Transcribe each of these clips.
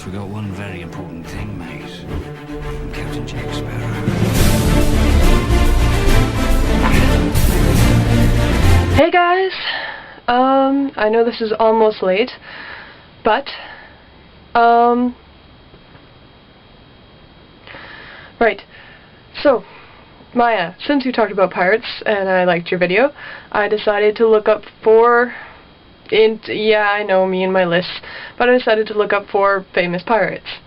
forgot one very important thing, mate. I'm Captain Jack Sparrow. Hey guys! I know this is almost late, but, right. So, Maya, since you talked about pirates and I liked your video, I decided to look up four, yeah, I know, me and my lists, but I decided to look up 4 famous pirates.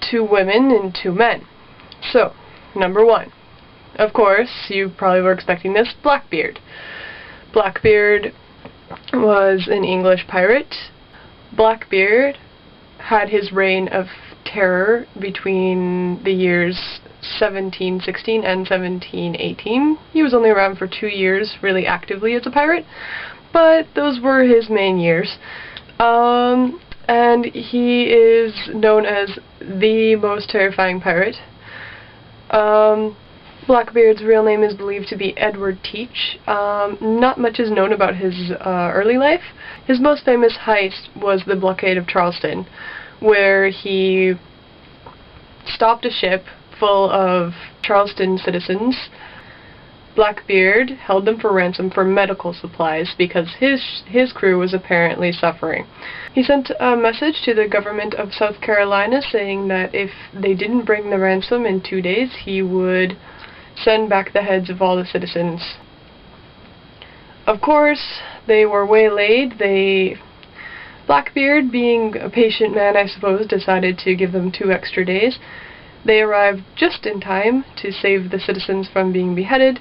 2 women and 2 men. So, number 1. Of course, you probably were expecting this, Blackbeard. Blackbeard was an English pirate. Blackbeard had his reign of terror between the years 1716 and 1718. He was only around for 2 years really actively as a pirate, but those were his main years. And he is known as the most terrifying pirate. Blackbeard's real name is believed to be Edward Teach. Not much is known about his early life. His most famous heist was the blockade of Charleston, where he stopped a ship full of Charleston citizens. Blackbeard held them for ransom for medical supplies because his crew was apparently suffering. He sent a message to the government of South Carolina saying that if they didn't bring the ransom in 2 days, he would send back the heads of all the citizens. Of course, they were waylaid. Blackbeard, being a patient man, I suppose, decided to give them 2 extra days. They arrived just in time to save the citizens from being beheaded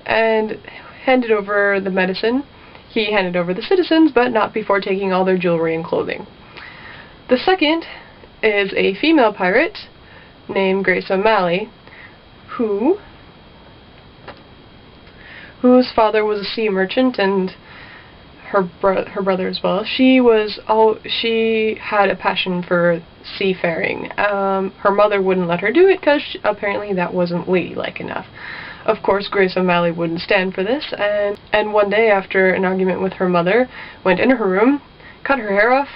and handed over the medicine. He handed over the citizens, but not before taking all their jewelry and clothing. The second is a female pirate named Grace O'Malley, whose father was a sea merchant and her brother as well. She had a passion for seafaring. Her mother wouldn't let her do it because apparently that wasn't ladylike enough. Of course, Grace O'Malley wouldn't stand for this, and one day after an argument with her mother, went in her room, cut her hair off,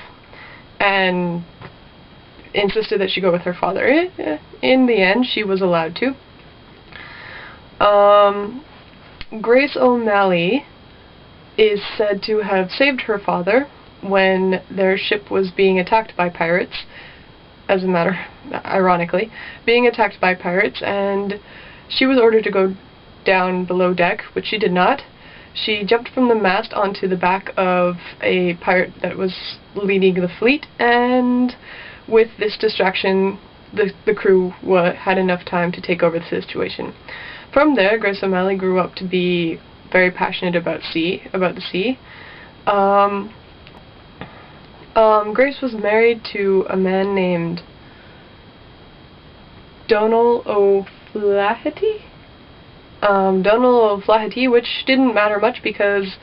and insisted that she go with her father. In the end, she was allowed to. Grace O'Malley is said to have saved her father when their ship was being attacked by pirates, ironically, being attacked by pirates, and she was ordered to go down below deck, which she did not. She jumped from the mast onto the back of a pirate that was leading the fleet, and with this distraction, the crew had enough time to take over the situation. From there, Grace O'Malley grew up to be very passionate about the sea. Grace was married to a man named Donald O'Flaherty? Donald O'Flaherty, which didn't matter much because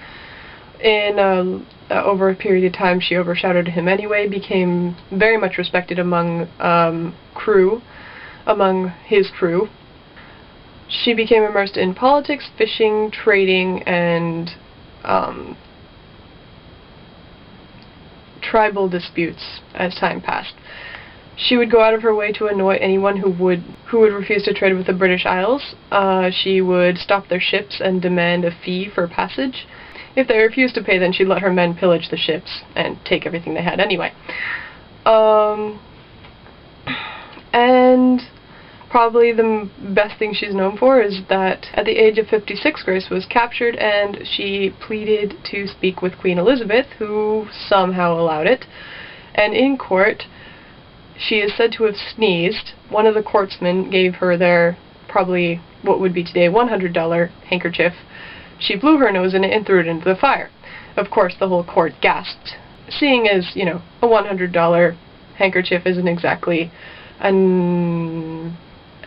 over a period of time she overshadowed him anyway, became very much respected among his crew. She became immersed in politics, fishing, trading, and tribal disputes as time passed. She would go out of her way to annoy anyone who would refuse to trade with the British Isles. She would stop their ships and demand a fee for passage. If they refused to pay, then she'd let her men pillage the ships and take everything they had anyway. And probably the best thing she's known for is that at the age of 56, Grace was captured and she pleaded to speak with Queen Elizabeth, who somehow allowed it. And in court, she is said to have sneezed. One of the courtsmen gave her their, probably what would be today, $100 handkerchief. She blew her nose in it and threw it into the fire. Of course, the whole court gasped, seeing as, a $100 handkerchief isn't exactly an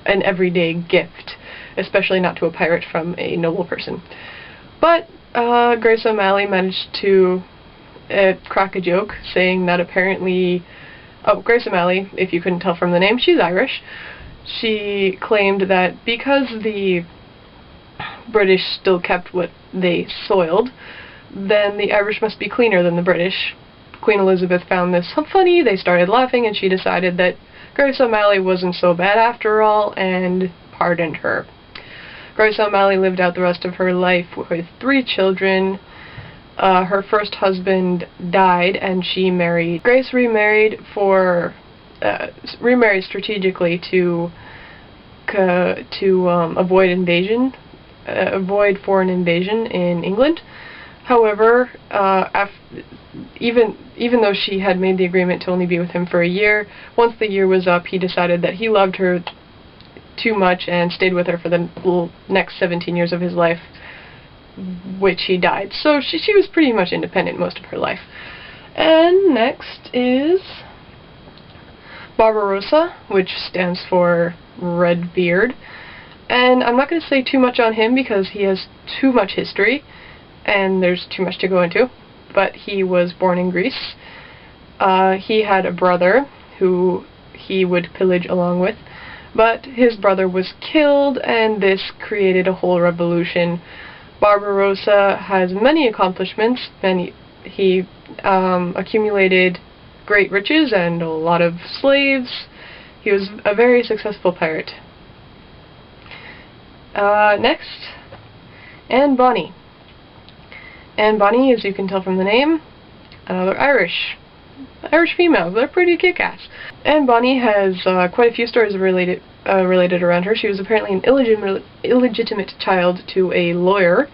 everyday gift, especially not to a pirate from a noble person. But Grace O'Malley managed to crack a joke, saying that apparently, Grace O'Malley, if you couldn't tell from the name, she's Irish. She claimed that because the British still kept what they soiled, then the Irish must be cleaner than the British. Queen Elizabeth found this funny, they started laughing, and she decided that Grace O'Malley wasn't so bad after all, and pardoned her. Grace O'Malley lived out the rest of her life with 3 children. Her first husband died, and she married. Grace remarried strategically to avoid foreign invasion in England. However, even though she had made the agreement to only be with him for a year, once the year was up, he decided that he loved her too much and stayed with her for the next 17 years of his life, which he died. So she was pretty much independent most of her life. And next is Barbarossa, which stands for Red Beard. And I'm not going to say too much on him because he has too much history and there's too much to go into, but he was born in Greece. He had a brother who he would pillage along with, but his brother was killed, and this created a whole revolution. Barbarossa has many accomplishments. He accumulated great riches and a lot of slaves. He was a very successful pirate. Next, Anne Bonny. Anne Bonny, as you can tell from the name, another Irish female. They're pretty kick-ass. Anne Bonny has quite a few stories related around her. She was apparently an illegitimate child to a lawyer.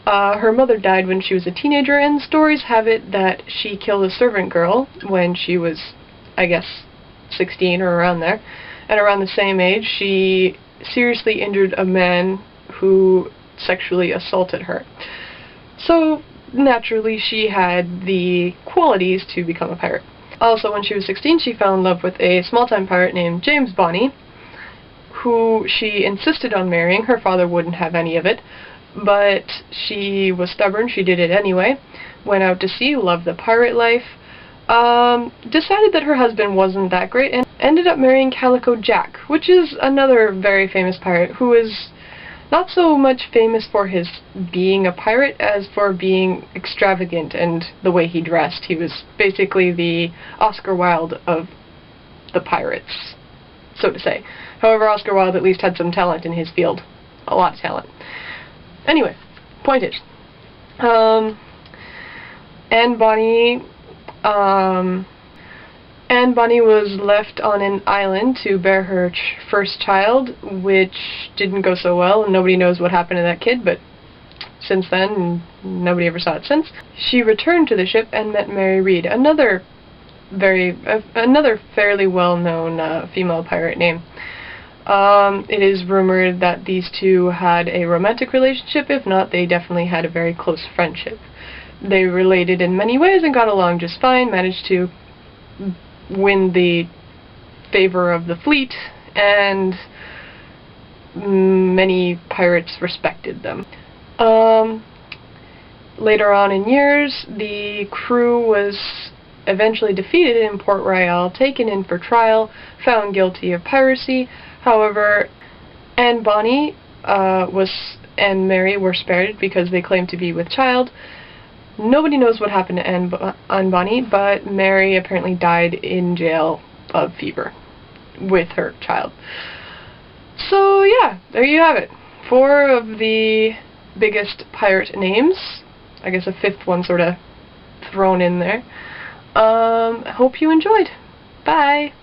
Her mother died when she was a teenager, and stories have it that she killed a servant girl when she was, I guess, 16 or around there. And around the same age, she seriously injured a man who sexually assaulted her. So, naturally, she had the qualities to become a pirate. Also, when she was 16, she fell in love with a small-time pirate named James Bonny, who she insisted on marrying. Her father wouldn't have any of it, but she was stubborn. She did it anyway. Went out to sea, loved the pirate life, decided that her husband wasn't that great, and ended up marrying Calico Jack, which is another very famous pirate who is not so much famous for his being a pirate as for being extravagant and the way he dressed. He was basically the Oscar Wilde of the pirates, so to say. However, Oscar Wilde at least had some talent in his field. A lot of talent. Anyway, point is, Anne Bonny was left on an island to bear her first child, which didn't go so well, and nobody knows what happened to that kid, but since then, nobody ever saw it since. She returned to the ship and met Mary Read, another fairly well-known female pirate name. It is rumored that these two had a romantic relationship. If not, they definitely had a very close friendship. They related in many ways and got along just fine, managed to win the favor of the fleet, and many pirates respected them. Later on in years, the crew was eventually defeated in Port Royal, taken in for trial, found guilty of piracy. However, Anne Bonny and Mary were spared because they claimed to be with child. Nobody knows what happened to Anne Bonny, but Mary apparently died in jail of fever with her child. So yeah, there you have it. 4 of the biggest pirate names. I guess a 5th one sort of thrown in there. Hope you enjoyed. Bye!